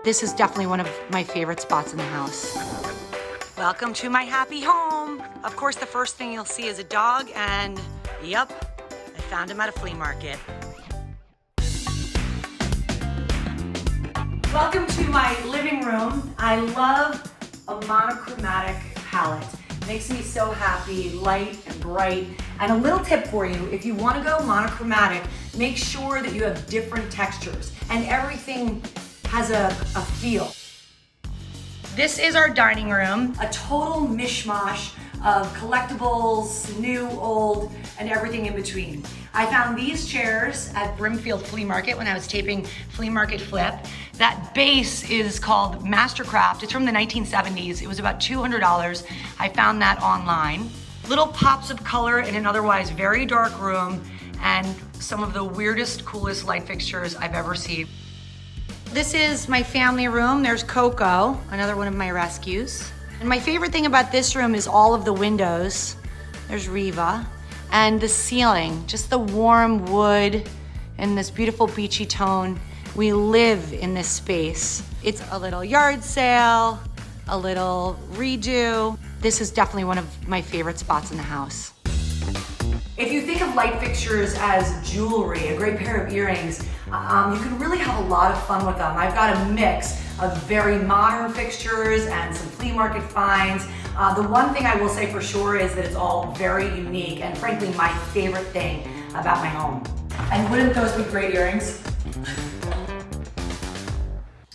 This is definitely one of my favorite spots in the house. Welcome to my happy home. Of course, the first thing you'll see is a dog, and yep, I found him at a flea market. Welcome to my living room. I love a monochromatic palette. It makes me so happy, light and bright. And a little tip for you, if you want to go monochromatic, make sure that you have different textures and everything has a feel. This is our dining room, a total mishmash of collectibles, new, old, and everything in between. I found these chairs at Brimfield Flea Market when I was taping Flea Market Flip. That base is called Mastercraft. It's from the 1970s. It was about $200. I found that online. Little pops of color in an otherwise very dark room, and some of the weirdest, coolest light fixtures I've ever seen. This is my family room. There's Coco, another one of my rescues. And my favorite thing about this room is all of the windows. There's Riva. And the ceiling, just the warm wood and this beautiful beachy tone. We live in this space. It's a little yard sale, a little redo. This is definitely one of my favorite spots in the house. If you think of light fixtures as jewelry, a great pair of earrings, you can really have a lot of fun with them. I've got a mix of very modern fixtures and some flea market finds. The one thing I will say for sure is that it's all very unique and frankly my favorite thing about my home. And wouldn't those be great earrings?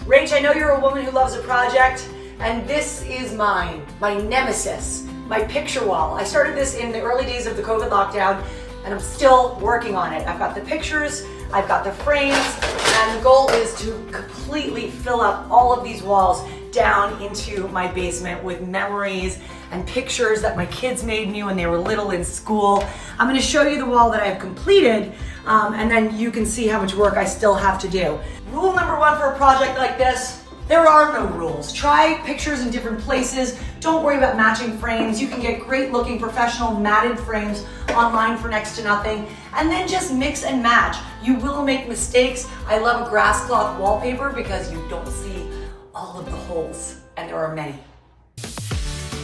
Rach, I know you're a woman who loves a project, and this is mine, my nemesis, my picture wall. I started this in the early days of the COVID lockdown, and I'm still working on it. I've got the pictures, I've got the frames, and the goal is to completely fill up all of these walls down into my basement with memories and pictures that my kids made me when they were little in school. I'm gonna show you the wall that I've completed, and then you can see how much work I still have to do. Rule number one for a project like this, there are no rules. Try pictures in different places. Don't worry about matching frames. You can get great looking professional matted frames online for next to nothing. And then just mix and match. You will make mistakes. I love a grass cloth wallpaper because you don't see all of the holes, and there are many.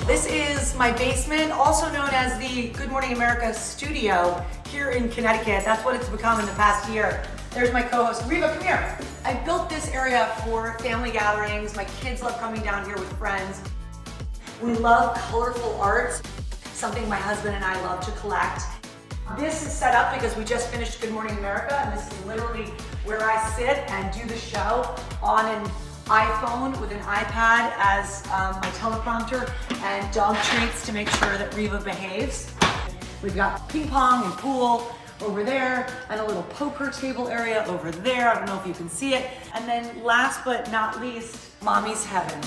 This is my basement, also known as the Good Morning America studio here in Connecticut. That's what it's become in the past year. There's my co-host, Riva, come here. I built this area for family gatherings. My kids love coming down here with friends. We love colorful art, something my husband and I love to collect. This is set up because we just finished Good Morning America, and this is literally where I sit and do the show on an iPhone with an iPad as my teleprompter and dog treats to make sure that Riva behaves. We've got ping pong and pool over there, and a little poker table area over there. I don't know if you can see it. And then last but not least, Mommy's Heaven.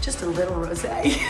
Just a little rosé.